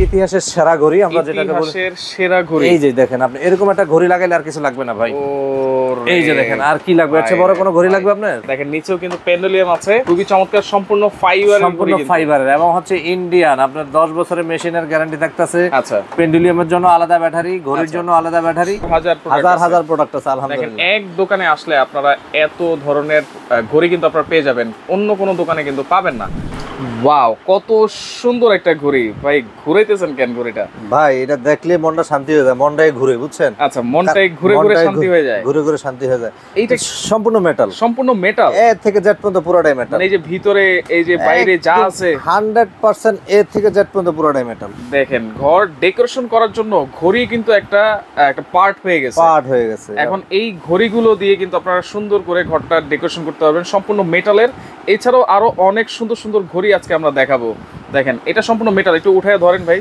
ইতিহাসের সেরা ঘড়ি আমরা যেটাকে বলি ইতিহাসের সেরা ঘড়ি। এই যে দেখেন আপনি এরকম একটা ঘড়ি লাগাইলে আর কিছু লাগবে না ভাই। এই যে দেখেন আর কি লাগবে, এর চেয়ে বড় কোনো ঘড়ি লাগবে আপনার? দেখেন নিচেও কিন্তু পেন্ডুলিয়াম আছে, খুবই চমৎকার, সম্পূর্ণ ফাইবারের, সম্পূর্ণ ফাইবারের এবং হচ্ছে ইন্ডিয়ান। আপনার 10 বছরের মেশিনের গ্যারান্টি থাকতেছে। আচ্ছা, পেন্ডুলিয়ামের জন্য আলাদা ব্যাটারি, ঘড়ির জন্য আলাদা ব্যাটারি, হাজার প্রোডাক্ট আছে আলহামদুলিল্লাহ। দেখেন এক দোকানে আসলে আপনারা এত ধরনের ঘড়ি কিন্তু আপনারা পেয়ে যাবেন, অন্য কোনো দোকানে কিন্তু পাবেন না। ওয়াও, কত সুন্দর একটা ঘড়ি ভাই, ঘুরাইতেছেন কেন ঘড়িটা? ভাই এটা দেখলে মনটা শান্তি হয়ে যায়, মনটাই ঘুরে, বুঝছেন? আচ্ছা, মনটাই ঘুরে ঘুরে শান্তি হয়ে যায়, ঘুরে ঘুরে শান্তি হয়ে যায়। এইটা সম্পূর্ণ মেটাল, সম্পূর্ণ মেটাল, এ থেকে জেড পর্যন্ত পুরোটাই মেটাল। এই যে ভিতরে এই যে বাইরে যা আছে 100% এ থেকে জেড পর্যন্ত পুরোটাই মেটাল। দেখেন ঘর ডেকোরেশন করার জন্য ঘড়ি কিন্তু একটা পার্ট হয়ে গেছে, এখন এই ঘড়িগুলো দিয়ে কিন্তু আপনারা সুন্দর করে ঘরটা ডেকোরেশন করতে পারবেন, সম্পূর্ণ মেটালের। এছাড়াও আরো অনেক সুন্দর সুন্দর ঘড়ি আজকে আমরা দেখাবো। দেখেন এটা সম্পূর্ণ মেটাল, একটু উঠায় ধরেন ভাই,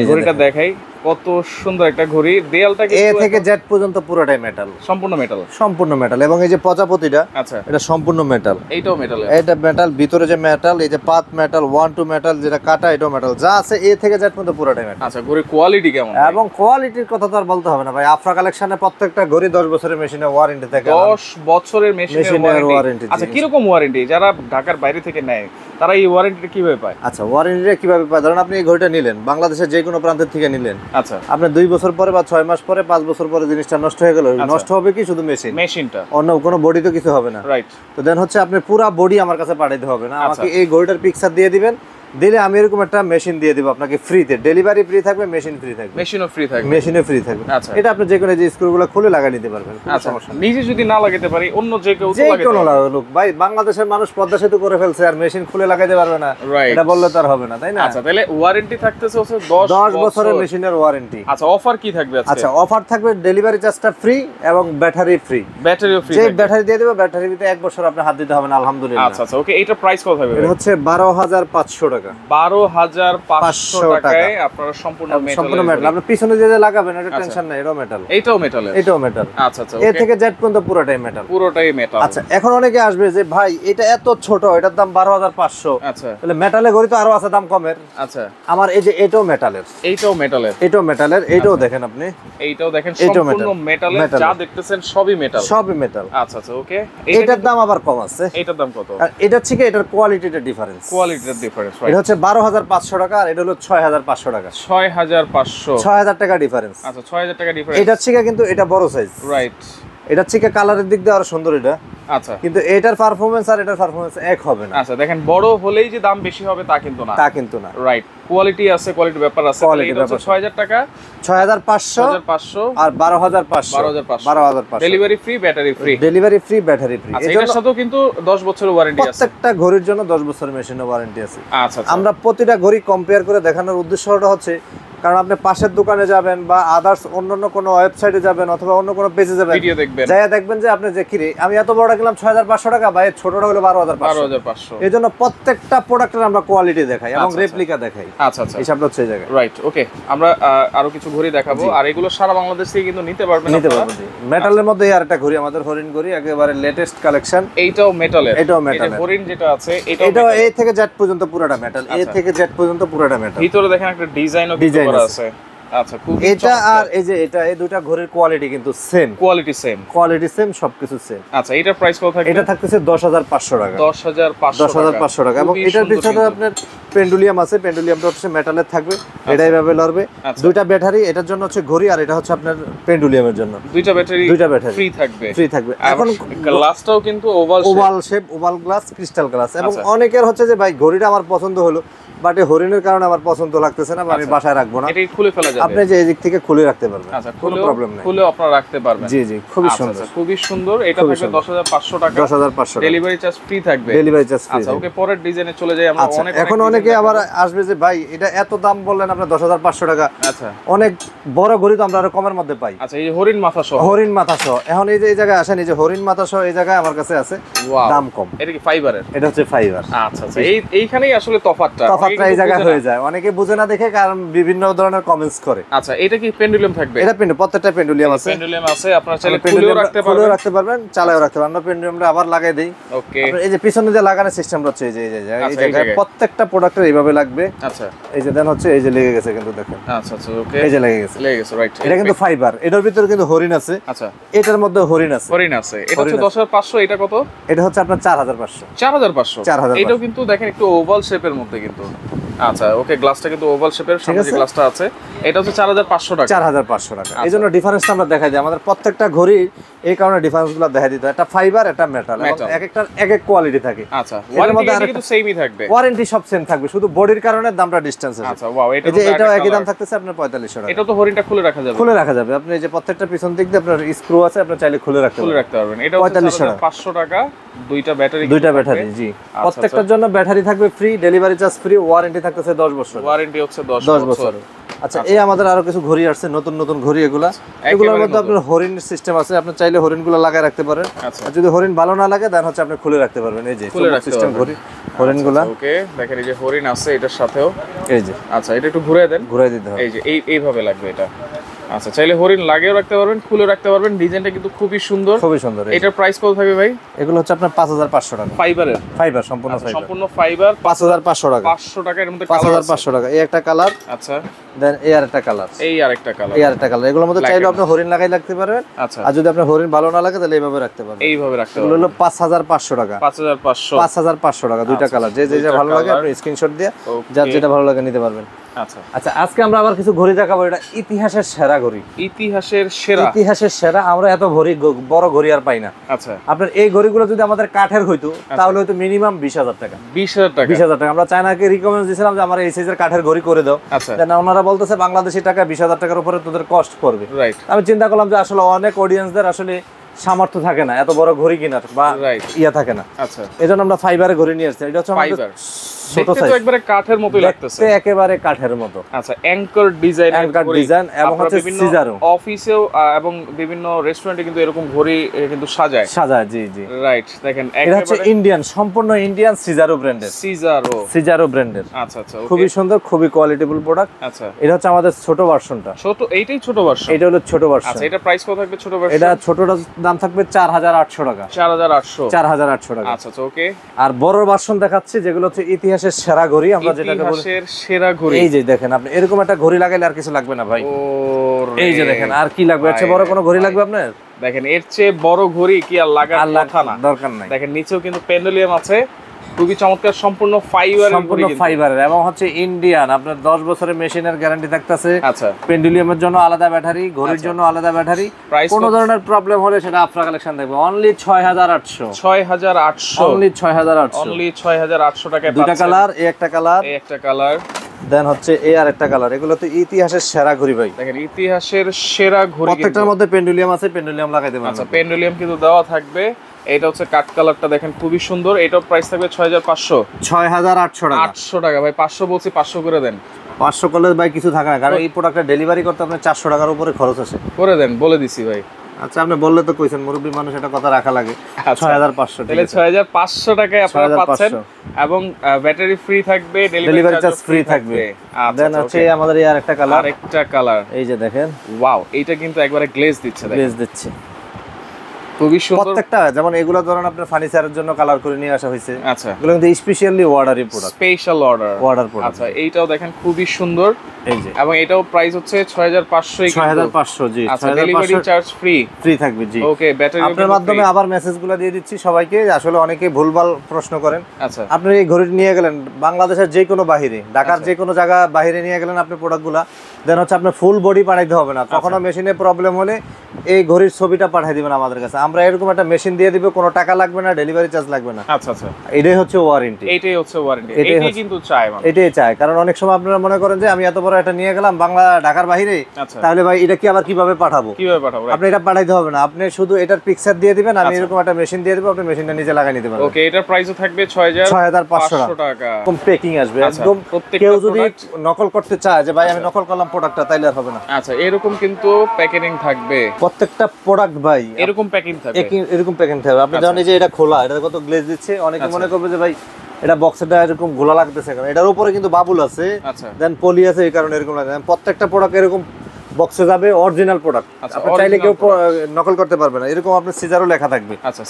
ঘড়িটা দেখাই, কত সুন্দর একটা ঘড়ি। দেয়ালটা এ থেকে জেড পর্যন্ত পুরোটাই মেটাল, সম্পূর্ণ মেটাল, সম্পূর্ণ মেটাল। এবং এই যে প্রজাপতিটা, আচ্ছা এটা সম্পূর্ণ মেটাল, এইটাও মেটাল, এটা মেটাল, ভিতরে যে মেটাল, এই যে পাত মেটাল, 1 2 মেটাল, যেটা কাটা এটাও মেটাল, যা আছে এ থেকে জেড পর্যন্ত পুরোটাই মেটাল। আচ্ছা, ঘড়ির কোয়ালিটি কেমন? এবং কোয়ালিটির কথা তো আর বলতে হবে না ভাই, আফরা কালেকশনে প্রত্যেকটা ঘড়ি 10 বছরের মেশিনে ওয়ারেন্টি থাকে। 10 বছরের মেশিনের ওয়ারেন্টি। আচ্ছা, কি রকম ওয়ারেন্টি? যারা ঢাকার বাইরে থেকে নেয় তারা এই ওয়ারেন্টিটা কিভাবে পায়? আচ্ছা, ওয়ারেন্টিটা কিভাবে পায়? ধরুন আপনি এই ঘড়িটা নিলেন, বাংলাদেশের যে কোনো প্রান্ত থেকে নিলেন, আচ্ছা আপনি 2 বছর পরে বা 6 মাস পরে, 5 বছর পরে জিনিসটা নষ্ট হয়ে গেল, নষ্ট হবে কি শুধু মেশিনটা, অন্য কোনো বডি তো কিছু হবে না, রাইট? তো দেন হচ্ছে আপনি পুরো বডি আমার কাছে পাঠাইতে হবে না, আমাকে এই ঘড়িটার পিকচার দিয়ে দিবেন, দিলে আমি এরকম একটা মেশিন দিয়ে দিব আপনাকে ফ্রিতে। ডেলিভারি ফ্রি থাকবে, মেশিন ফ্রি থাকবে, মেশিনও ফ্রি থাকবে, মেশিনও ফ্রি থাকবে। আচ্ছা, এটা আপনি যে কোনো যে স্ক্রুগুলো খুলে লাগিয়ে নিতে পারবেন, কোনো সমস্যা নেই। নিজে যদি না লাগাতে পারি অন্য যে কেউ তো লাগাতে কোনো লাগুক ভাই, বাংলাদেশের মানুষ পদ্মা সেতু করে ফেলছে আর মেশিন খুলে লাগাইতে পারবে না, এটা বললে তো আর হবে না, তাই না? আচ্ছা, তাহলে ওয়ারেন্টি থাকতেছে হচ্ছে 10 বছরের মেশিনের ওয়ারেন্টি। আচ্ছা, অফার কি থাকবে আজকে? আচ্ছা, অফার থাকবে ডেলিভারি চার্জটা ফ্রি এবং ব্যাটারি ফ্রি, ব্যাটারিও ফ্রি। যে ব্যাটারি দিয়ে দেব, ব্যাটারির ভিতরে 1 বছর আপনি হাত দিতে হবে না আলহামদুলিল্লাহ। আচ্ছা আচ্ছা, ওকে, এটা প্রাইস কত হবে? এটা হচ্ছে 12500 টাকা, 12500 টাকায় আপনারা সম্পূর্ণ মেটাল। আপনি পিছনে যে লাগাবেন এটা টেনশন নাই, এটাও মেটাল, এটাও মেটাল, এটাও মেটাল। আচ্ছা আচ্ছা, এ থেকে জেড পর্যন্ত পুরোটাই মেটাল, পুরোটাই মেটাল। আচ্ছা, এখন অনেকে আসবে যে ভাই এটা এত ছোট, এটার দাম 12500, আচ্ছা, তাহলে মেটালের ঘড়ি তো আরো আছে দাম কমের। আচ্ছা, আমার এই যে এটাও মেটালের, এইটাও মেটালের, এটাও মেটালের, এইটাও দেখেন আপনি, এইটাও দেখেন, সম্পূর্ণ মেটালের, যা দেখতেছেন সবই মেটাল, সবই মেটাল। আচ্ছা আচ্ছা, ওকে, এটার দাম আবার কম আছে। এটার দাম কত? আর এটা থেকে এটার কোয়ালিটিটা ডিফারেন্স, কোয়ালিটির ডিফারেন্স, এটা হচ্ছে 12500 টাকা আর এটা হলো 6500 টাকা, 6500, 6000 টাকা ডিফারেন্স। আচ্ছা, 6000 টাকা ডিফারেন্স। এটার থেকে কিন্তু এটা বড় সাইজ, রাইট? এটার থেকে কালারের দিক দিয়ে আরো সুন্দর এটা, আচ্ছা, কিন্তু এটার পারফরম্যান্স আর এটার পারফরম্যান্স এক হবে না। আচ্ছা, দেখেন বড় হলেই যে দাম বেশি হবে তা কিন্তু না, তা কিন্তু না, রাইট? কোয়ালিটি আছে, কোয়ালিটি ব্যাপার আছে। এটা হচ্ছে 6000 টাকা, 6500 আর 12500, delivery free, battery free, delivery free, battery free. আচ্ছা, এটার সাথেও কিন্তু 10 বছরের ওয়ারেন্টি আছে, প্রত্যেকটা ঘড়ির জন্য 10 বছরের মেশিনের ওয়ারেন্টি আছে। আচ্ছা, আমরা প্রতিটা ঘড়ি কম্পেয়ার করে দেখানোর উদ্দেশ্যটা হচ্ছে, কারণ আপনি পাশের দোকানে যাবেন বা আদার্স অন্যান্য কোনো ওয়েবসাইটে যাবেন অথবা অন্য কোনো পেজে যাবেন, ভিডিও দেখবেন, যাইয়া দেখবেন যে আপনি যে কিরে আমি এত বড়টা কিনলাম 6500 টাকা, বা ছোটটা হলো 12500। এজন্য প্রত্যেকটা প্রোডাক্টের আমরা কোয়ালিটি দেখাই এবং রেপ্লিকা দেখাই। আচ্ছা আচ্ছা, হিসাবটা হচ্ছে এই জায়গায়, রাইট? ওকে, আমরা আরো কিছু ঘড়ি দেখাবো, আর এগুলো সারা বাংলাদেশ থেকে কিন্তু নিতে পারবেন। মেটালের মধ্যে আর একটা ঘড়ি, আমাদের হরিণ ঘড়ি, একেবারে লেটেস্ট কালেকশন, এইটাও মেটালের, এটাও মেটালের। হরিণ যেটা আছে এটাও এ থেকে জেড পর্যন্ত পুরোটা মেটাল, এ থেকে জেড পর্যন্ত পুরোটা মেটাল। ভিতরে দেখেন একটা ডিজাইনও করা আছে। আচ্ছা, খুব এটা আর এই যে এটা, এই দুটো ঘড়ির কোয়ালিটি কিন্তু সেম, কোয়ালিটি সেম, সবকিছু সেম। আচ্ছা, এটার প্রাইস কত থাকবে? এটা থাকতেছে 10500 টাকা, 10500 টাকা। এবং এটার পিছনে আপনার পেন্ডুলিয়াম আছে, পেন্ডুলিয়ামটা হচ্ছে মেটালের থাকবে, এটা এইভাবে লড়বে। দুইটা ব্যাটারি, এটার জন্য হচ্ছে ঘড়ি, আর এটা হচ্ছে আপনার পেন্ডুলিয়ামের জন্য দুইটা ব্যাটারি ফ্রি থাকবে। এখন গ্লাসটাও কিন্তু oval shape, oval glass, crystal glass. এবং অনেকের হচ্ছে যে ভাই ঘড়িটা আমার পছন্দ হলো, বাট এই হরিণের কারণে আমার পছন্দ লাগতেছে না, আমি বাসায় রাখবো না, এটাই খুলে ফেলা যাবে, আপনি যে এই দিক থেকে খুলে রাখতে পারবেন, কোনো প্রবলেম নেই, খুলে আপনারা রাখতে পারবেন। জি জি, খুবই সুন্দর, খুবই সুন্দর। এটা থাকবে 10500 টাকা, 10500, ডেলিভারি চার্জ ফ্রি থাকবে, ডেলিভারি চার্জ ফ্রি। আচ্ছা, ওকে, পরের ডিজাইনে চলে যাই আমরা। এখন অনেকে আবার আসবে যে ভাই এটা এত দাম বললেন আপনি 10500 টাকা, আচ্ছা, অনেক বড় ঘড়ি তো আমরা আরো কমের মধ্যে পাই। আচ্ছা, এই যে হরিণ মাথা সহ, হরিণ মাথা সহ এখন এই যে এই জায়গায় আসেন, এই যে হরিণ মাথা সহ এই জায়গায় আমার কাছে আছে, দাম কম। এটা কি ফাইবারের? এটা হচ্ছে ফাইবার। আচ্ছা আচ্ছা, এইখানেই আসলে তফাৎটা এই জায়গায় হয়ে যায়, অনেকে বুঝে না দেখে, কারণ বিভিন্ন ধরনের কমেন্টস করে। আচ্ছা, এটা কি পেন্ডুলাম থাকবে? এটা প্রত্যেকটা পেন্ডুলিয়াম আছে, আপনারা চাইলে খুলেও রাখতে পারবেন, চালায়ও রাখতে পারবেন। আমরা পেন্ডুলিয়ামটা আবার লাগাই দেই। ওকে, এই যে পিছনে যে লাগানোর সিস্টেম হচ্ছে এই যে এই জায়গায় প্রত্যেকটা প্রোডাক্টের এইভাবে লাগবে। আচ্ছা, এই যে দেন হচ্ছে এই যে লেগে গেছে কিন্তু দেখেন। আচ্ছা আচ্ছা, ওকে, এই যে লেগে গেছে রাইট। এটা কিন্তু ফাইবার, এটার ভিতরে কিন্তু হরিণ আছে। আচ্ছা, এটার মধ্যে হরিণ আছে। এটা হচ্ছে 10500, এটা কত? এটা হচ্ছে আপনার 4500। 4500। এটাও কিন্তু দেখেন একটু ওভাল শেপের মধ্যে কিন্তু। আচ্ছা, ওকে, গ্লাসটা কিন্তু ওভাল শেপের, সামনে যে গ্লাসটা আছে এটা হচ্ছে 4500 টাকা। 4500 টাকা। এই জন্য ডিফারেন্সটা আমরা দেখাই দিই, আমাদের প্রত্যেকটা ঘড়ি এই কারণে ডিফারেন্সগুলো দেখাই দিতে হয়। একটা ফাইবার, একটা মেটাল, এক একটার এক এক কোয়ালিটি থাকে। আচ্ছা, ওয়ারেন্টি কিন্তু সেমই থাকবে, ওয়ারেন্টি সব সেম থাকবে, শুধু বডির কারণে দামটা ডিসটেন্স আছে। আচ্ছা, ওয়াও, এটাও একই দাম থাকতেছে আপনার 4500 টাকা। এটা তো হরিণটা খুলে রাখা যাবে, আপনি এই যে প্রত্যেকটা পিছন দিক দিয়ে আপনার স্ক্রু আছে, আপনি চাইলে খুলে রাখতে পারবেন। এটা 4500 টাকা, দুইটা ব্যাটারি জি। প্রত্যেকটার জন্য ব্যাটারি থাকবে free, delivery charge free, warranty থাকতেছে 10 বছর। ওয়ারেন্টি হচ্ছে 10 বছর। আচ্ছা, এই আমাদের আরো কিছু ঘড়ি আসছে, নতুন নতুন ঘড়ি। এগুলোর মধ্যে আপনার হরিণ সিস্টেম আছে, আপনি চাইলে হরিণগুলো লাগায় রাখতে পারেন। আর যদি হরিণ ভালো না লাগে দেন হচ্ছে আপনি খুলে রাখতে পারবেন। এই যে সিস্টেম ঘড়ি হরিণগুলো। ওকে, দেখেন এই যে হরিণ আছে এটার সাথেও। এই যে আচ্ছা, এটা একটু ঘুরিয়ে দেন, ঘুরিয়ে দিতে হবে। এই যে এইভাবে লাগবে এটা। আচ্ছা, চাইলে হরিণ লাগিয়েও রাখতে পারবেন, খুলে রাখতে পারবেন। ডিজাইনটা কিন্তু খুবই সুন্দর, খুবই সুন্দর। এটার প্রাইস কত থাকবে ভাই? এগুলো হচ্ছে আপনার 5500 টাকা। ফাইবারের? ফাইবার, সম্পূর্ণ ফাইবার। 5500 টাকা। 500 টাকার মধ্যে 5500 টাকা। এই একটা কালার। আচ্ছা, দেন এই আরেকটা কালার। এই আরেকটা কালার। এগুলোর মধ্যে চাইলে আপনি হরিণ লাগাই রাখতে পারবেন। আচ্ছা, আর যদি আপনার হরিণ ভালো না লাগে তাহলে এইভাবে রাখতে পারবেন। এইভাবে রাখতে পারবেন। এগুলো হলো 5500 টাকা। 5500 টাকা, দুইটা কালার। যে যেটা ভালো লাগে আপনি স্ক্রিনশট দিয়ে যার যেটা ভালো লাগে নিতে পারবেন। আচ্ছা আচ্ছা, আজকে আমরা আবার কিছু ঘড়ি দেখাবো। এটা ইতিহাসের সেরা ঘড়ি। ইতিহাসের সেরা। আমরা এত বড় ঘড়ি আর পাই না। আচ্ছা, আপনার এই ঘড়িগুলো যদি আমাদের কাঠের হইতো তাহলে হয়তো মিনিমাম 20000 টাকা। 20000 টাকা। আমরা চায়নাকে রিকমেন্ড দিয়েছিলাম যে আমার এই সাইজের কাঠের ঘড়ি করে দাও। আচ্ছা, ওনারা বলতেছে বাংলাদেশি টাকা 20000 টাকার উপরে তোদের কস্ট পড়বে। রাইট। আমি চিন্তা করলাম যে আসলে অনেক অডিয়েন্সদের আসলে সামর্থ্য থাকে না এত বড় ঘড়ি কেনার, বা ইয়া থাকে না। আচ্ছা, এজন্য আমরা ফাইবারের ঘড়ি নিয়ে আসছি। এটা হচ্ছে ফাইবার, দেখতে তো একবারে কাঠের মতোই লাগতেছে, একেবারে কাঠের মতো। আচ্ছা, অ্যাঙ্কার ডিজাইন এবং হচ্ছে সিজারো অফিসেও এবং বিভিন্ন রেস্টুরেন্টে কিন্তু এরকম ঘড়ি কিন্তু সাজায়। জি। রাইট, দেখেন এটা হচ্ছে ইন্ডিয়ান, সম্পূর্ণ ইন্ডিয়ান সিজারো ব্র্যান্ডের। সিজারো ব্র্যান্ডের। আচ্ছা আচ্ছা, খুবই সুন্দর, খুবই কোয়ালিটিফুল প্রোডাক্ট। আচ্ছা, এটা হচ্ছে আমাদের ছোট ভার্সনটা। এইটাই ছোট ভার্সন। এটা হলো ছোট ভার্সন। আচ্ছা, এটা প্রাইস কত থাকবে ছোট ভার্সন? এটা ছোটটার দাম থাকবে 4800 টাকা। 4800 টাকা। আচ্ছা, ওকে। আর বড় ভার্সন দেখাচ্ছি যেগুলো হচ্ছে ইতিহাসের সেরা ঘড়ি, আমরা যেটাকে বলি ইতিহাসের সেরা ঘড়ি। এই যে দেখেন, আপনি এরকম একটা ঘড়ি লাগাইলে আর কিছু লাগবে না ভাই। এই যে দেখেন, আর কি লাগবে? এর চেয়ে বড় কোনো ঘড়ি লাগবে আপনার? দেখেন, এর চেয়ে বড় ঘড়ি কি আর লাগার কথা না, দরকার নাই। দেখেন, নিচেও কিন্তু পেন্ডুলিয়াম আছে, খুবই চমৎকার, সম্পূর্ণ ফাইবারের এবং হচ্ছে ইন্ডিয়ান। আপনার 10 বছরের মেশিনের গ্যারান্টি থাকতেছে। আচ্ছা, পেন্ডুলিয়ামের জন্য আলাদা ব্যাটারি, ঘড়ির জন্য আলাদা ব্যাটারি। কোনো ধরনের প্রবলেম হলে সেটা আফরা কালেকশন দেখবে। অনলি 6800 অনলি 6800 টাকায় দুইটা কালার, এই একটা কালার, দেন হচ্ছে এই আর একটা কালার। এগুলো তো ইতিহাসের সেরা ঘড়ি ভাই। দেখেন, ইতিহাসের সেরা ঘড়ি, প্রত্যেকটার মধ্যে পেন্ডুলিয়াম আছে, পেন্ডুলিয়াম লাগাইতে পারবেন। আচ্ছা, পেন্ডুলিয়াম কিন্তু দেওয়া থাকবে। এটা হচ্ছে কাট কালারটা, দেখেন খুবই সুন্দর। এটার প্রাইস থাকবে 6800 টাকা। 800 টাকা ভাই, 500 বলছি, 500 করে দেন। 500 করলে ভাই কিছু থাকে না, কারণ এই প্রোডাক্টটা ডেলিভারি করতে আপনার 400 টাকার উপরে খরচ আছে। করে দেন, বলে দিছি ভাই। আচ্ছা, আপনি বললে তো কইছেন, মুরব্বী মানুষ, এটা কথা রাখা লাগে। 6500, তাহলে 6500 টাকায় আপনারা পাচ্ছেন, এবং ব্যাটারি ফ্রি থাকবে, ডেলিভারি চার্জ ফ্রি থাকবে। দেন হচ্ছে আমাদের এই আরেকটা কালার, এই যে দেখেন, ওয়াও, এইটা কিন্তু একবারে গ্লেজ দিচ্ছে, গ্লেজ দিচ্ছে, খুবই সুন্দর। প্রত্যেকটা যেমন এগুলো ধরুন আপনার ফার্নিচারের জন্য কালার করে নিয়ে আসা হয়েছে। আচ্ছা, এগুলো কিন্তু specially ordered product, special order product. আচ্ছা, এইটাও দেখেন খুবই সুন্দর, এই যে, এবং এটাও প্রাইস হচ্ছে 6500 জি। আচ্ছা, ডেলিভারি চার্জ ফ্রি থাকবে জি। ওকে, ব্যাটারি আপনার মাধ্যমে আবার মেসেজগুলো দিয়ে দিচ্ছি সবাইকে। আসলে অনেকে ভুলভাল প্রশ্ন করেন। আচ্ছা, আপনি এই ঘড়ি নিয়ে গেলেন বাংলাদেশের যে কোনো বাহিরে, ঢাকার যে কোনো জায়গা বাহিরে নিয়ে গেলেন আপনি প্রোডাক্টগুলো, দেন হচ্ছে আপনার ফুল বডি পাঠাইতে হবে না। কখনো মেশিনে প্রবলেম হলে এই ঘড়ির ছবিটা পাঠিয়ে দিবেন আমাদের কাছে, আমরা এরকম একটা মেশিন দিয়ে দিব, কোনো টাকা লাগবে না, ডেলিভারি চার্জ লাগবে না। আচ্ছা আচ্ছা, এটাই হচ্ছে ওয়ারেন্টি। এটাই হচ্ছে ওয়ারেন্টি, এটাই কিন্তু চাই মানে। এটাই চাই, কারণ অনেক সময় আপনারা মনে করেন যে আমি এত বড় একটা নিয়ে গেলাম বাংলা ঢাকার বাইরে, তাহলে ভাই এটা কি আবার কিভাবে পাঠাবো, আপনি এটা পাঠাইতে হবে না, আপনি শুধু এটার পিকচার দিয়ে দিবেন, আমি এরকম একটা মেশিন দিয়ে দিব, আপনি মেশিনটা নিজে লাগাই নিতে পারবেন। ওকে, এটার প্রাইসও থাকবে 6500 টাকা। একদম প্যাকিং আসবে একদম। কেউ যদি নকল করতে চায় যে ভাই আমি নকল করলাম প্রোডাক্টটা, তাইলে আর হবে না। আচ্ছা, এরকম কিন্তু প্যাকেজিং থাকবে প্রত্যেকটা প্রোডাক্ট ভাই, এরকম প্যাকিং থাকবে, এরকম প্যাকিং থাকবে। আপনি জানেন যে এটা খোলা, এটা কত গ্লেজ দিচ্ছে, অনেকে মনে করবে যে ভাই এটা বক্সটা এরকম গোলা লাগতেছে, কারণ এটার উপরে কিন্তু বাবুল আছে, দেন পলি আছে, এই কারণে এরকম লাগে। প্রত্যেকটা প্রোডাক্ট এরকম বক্সে যাবে, অরিজিনাল প্রোডাক্ট। আপনি চাইলে কেউ নকল করতে পারবে না। এরকম আপনার সিজারও লেখা থাকবে। আচ্ছা,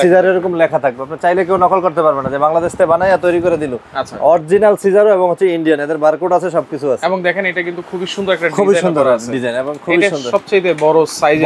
সিজার এরকম লেখা থাকবে, আপনি চাইলে কেউ নকল করতে পারবে না যে বাংলাদেশ থেকে বানায়া তৈরি করে দিল। আচ্ছা, অরিজিনাল সিজারও এবং হচ্ছে ইন্ডিয়ান, এদের বারকোড আছে, সবকিছু আছে। এবং দেখেন এটা কিন্তু খুবই সুন্দর একটা ডিজাইন, খুবই সুন্দর ডিজাইন এবং খুবই সুন্দর। সবচেয়ে বড় সাইজ,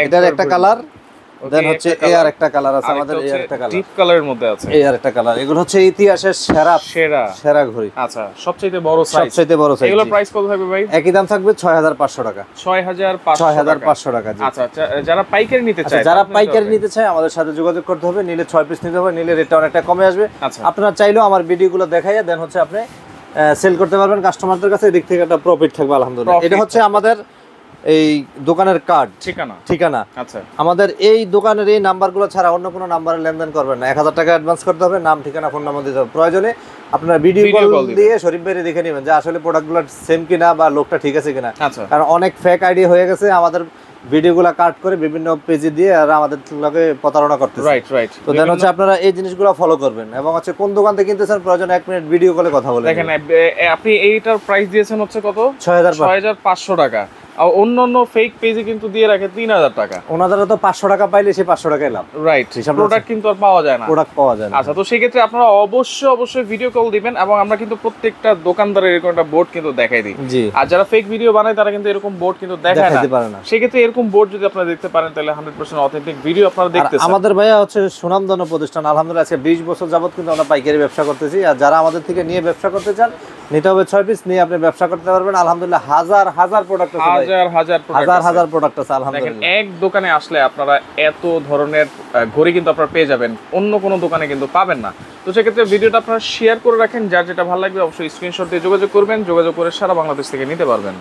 এটার একটা কালার, দেন হচ্ছে এই আর একটা কালার আছে আমাদের, এই আর একটা কালার ডিপ কালারের মধ্যে আছে, এই আর একটা কালার। এগুলো হচ্ছে ইতিহাসের সেরা ঘড়ি। আচ্ছা, সবচেয়ে বড় সাইজ, এগুলোর প্রাইস কত থাকবে ভাই? একই দাম থাকবে 6500 টাকা। 6500 টাকা। আচ্ছা, যারা পাইকারি নিতে চায়, আমাদের সাথে যোগাযোগ করতে হবে। নিলে 6 পিস নিতে হবে, নিলে রেটটা অনেকটা কমে আসবে। আপনারা চাইলেও আমার ভিডিওগুলো দেখাইয়া দেন হচ্ছে আপনি সেল করতে পারবেন কাস্টমারদের কাছে, এদিক থেকে একটা প্রফিট থাকবে আলহামদুলিল্লাহ। এটা হচ্ছে আমাদের এই দোকানের কার্ড, ঠিকানা। আচ্ছা, আমাদের এই দোকানের এই নাম্বারগুলো ছাড়া অন্য কোনো নাম্বারে লেনদেন করবেন না। 1000 টাকা অ্যাডভান্স করতে হবে, নাম, ঠিকানা, ফোন নাম্বার দিতে হবে। প্রয়োজনে আপনারা ভিডিও কল দিয়ে শরীফ ভাইরে দেখে নেবেন যে আসলে প্রোডাক্টগুলো সেম কিনা বা লোকটা ঠিক আছে কিনা। কারণ অনেক ফেক আইডি হয়ে গেছে, আমাদের ভিডিওগুলো কাট করে বিভিন্ন পেজে দিয়ে আর আমাদের লগে প্রতারণা করতেছে। রাইট। তো দেন হচ্ছে আপনারা এই জিনিসগুলো ফলো করবেন, এবং হচ্ছে কোন দোকান থেকে কিনতেছেন প্রয়োজন 1 মিনিট ভিডিও কলে কথা বলে দেখেন। আপনি এইটার প্রাইস দিয়েছেন হচ্ছে কত? 6500 টাকা। আর অন্যান্য ফেক পেজে কিন্তু দিয়ে রাখে 3000 টাকা। ওনাদের তো 500 টাকা পাইলে সে 500 টাকাই লাভ। রাইট, প্রোডাক্ট কিন্তু আর পাওয়া যায় না, আচ্ছা, তো সেই ক্ষেত্রে আপনারা অবশ্যই ভিডিও কল দিবেন, এবং আমরা কিন্তু প্রত্যেকটা দোকানদারের এরকম একটা বোর্ড কিন্তু দেখাই দিই। আর যারা ফেক ভিডিও বানায় তারা কিন্তু এরকম বোর্ড কিন্তু দেখাতে পারে না। সেই ক্ষেত্রে এরকম বোর্ড যদি আপনারা দেখতে পারেন তাহলে 100% অথেন্টিক ভিডিও আপনারা দেখতেছেন। আমাদের ভাইয়া হচ্ছে সুনামধন্য প্রতিষ্ঠান, আলহামদুলিল্লাহ আজকে 20 বছর যাবত কিন্তু আমরা পাইকারি ব্যবসা করতেছি। আর যারা আমাদের থেকে নিয়ে ব্যবসা করতে চান, নিতে হবে 6 পিস, নিয়ে আপনি ব্যবসা করতে পারবেন। আলহামদুলিল্লাহ হাজার প্রোডাক্ট আছে, হাজার প্রোডাক্ট আছে আলহামদুলিল্লাহ। এক দোকানে আসলে আপনারা এত ধরনের ঘড়ি কিন্তু আপনারা পেয়ে যাবেন, অন্য কোনো দোকানে কিন্তু পাবেন না। তো সেক্ষেত্রে ভিডিওটা আপনারা শেয়ার করে রাখেন, যার যেটা ভালো লাগবে অবশ্যই স্ক্রিনশট দিয়ে যোগাযোগ করবেন, যোগাযোগ করে সারা বাংলাদেশ থেকে নিতে পারবেন।